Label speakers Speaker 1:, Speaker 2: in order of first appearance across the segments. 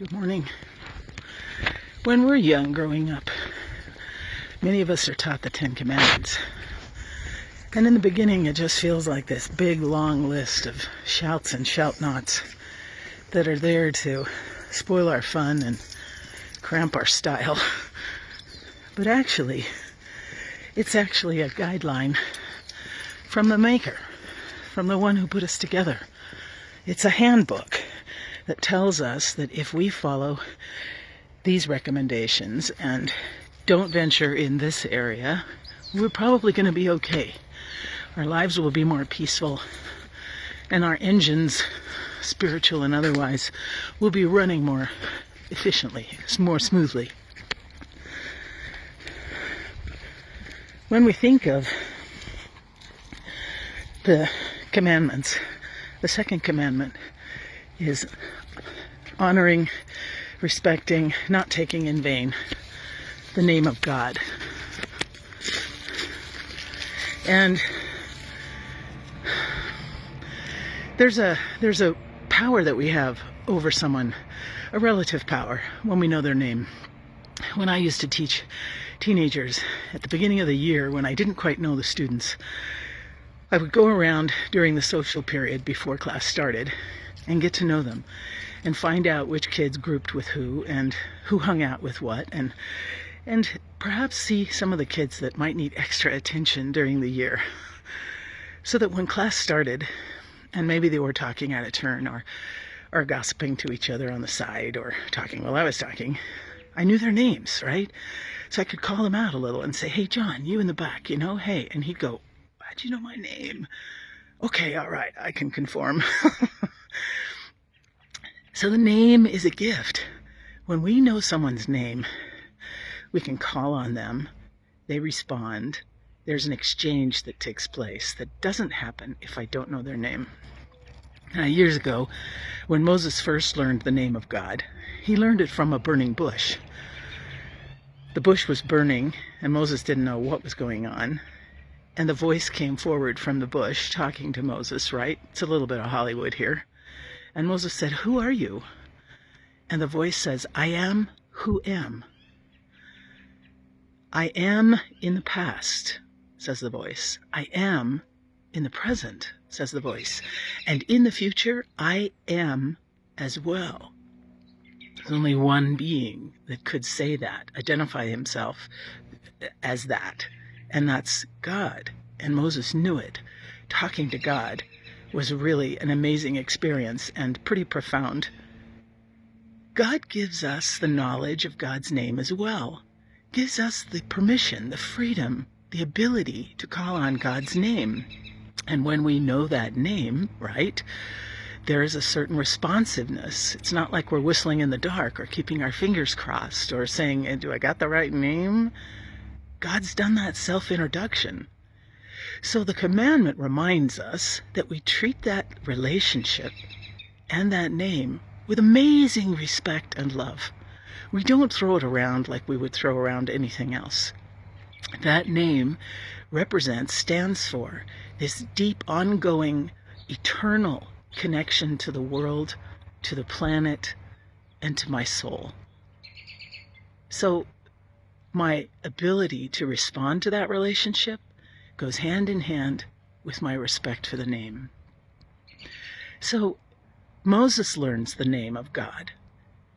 Speaker 1: Good morning. When we're young, growing up, many of us are taught the Ten Commandments. And in the beginning, it just feels like this big, long list of shouts and shout-nots that are there to spoil our fun and cramp our style. But actually, it's actually a guideline from the Maker, from the one who put us together. It's a handbook that tells us that if we follow these recommendations and don't venture in this area, we're probably going to be okay. Our lives will be more peaceful, and our engines, spiritual and otherwise, will be running more efficiently, more smoothly. When we think of the commandments, the second commandment is honoring, respecting, not taking in vain the name of God. And there's a power that we have over someone, a relative power, when we know their name. When I used to teach teenagers at the beginning of the year, when I didn't quite know the students, I would go around during the social period before class started and get to know them and find out which kids grouped with who and who hung out with what, and perhaps see some of the kids that might need extra attention during the year, so that when class started and maybe they were talking out of turn or gossiping to each other on the side or talking while I was talking, I knew their names, right? So I could call them out a little and say, "Hey, John, you in the back, hey." And he'd go, "How'd you know my name?" "Okay, all right, I can conform." So the name is a gift. When we know someone's name, we can call on them. They respond. There's an exchange that takes place that doesn't happen if I don't know their name. Now, years ago, when Moses first learned the name of God, he learned it from a burning bush. The bush was burning, and Moses didn't know what was going on. And the voice came forward from the bush talking to Moses, right? It's a little bit of Hollywood here. And Moses said, "Who are you?" And the voice says, "I am who am." "I am in the past," says the voice. "I am in the present," says the voice. "And in the future, I am as well." There's only one being that could say that, identify himself as that, and that's God. And Moses knew it. Talking to God was really an amazing experience and pretty profound. God gives us the knowledge of God's name as well. Gives us the permission, the freedom, the ability to call on God's name. And when we know that name, right, there is a certain responsiveness. It's not like we're whistling in the dark or keeping our fingers crossed or saying, "Do I got the right name?" God's done that self-introduction. So the commandment reminds us that we treat that relationship and that name with amazing respect and love. We don't throw it around like we would throw around anything else. That name stands for this deep, ongoing, eternal connection to the world, to the planet, and to my soul. So my ability to respond to that relationship goes hand in hand with my respect for the name. So Moses learns the name of God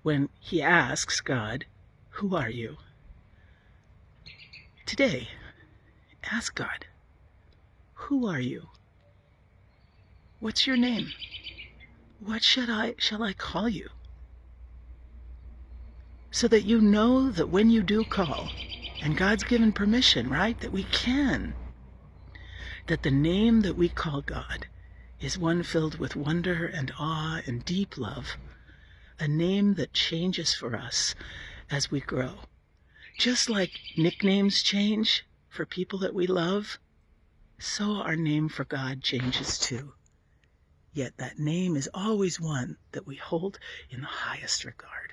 Speaker 1: when he asks God, "Who are you?" Today, ask God, "Who are you? What's your name? What shall I call you?" So that you know that when you do call, and God's given permission, right, that we can, that the name that we call God is one filled with wonder and awe and deep love, a name that changes for us as we grow. Just like nicknames change for people that we love, so our name for God changes too. Yet that name is always one that we hold in the highest regard.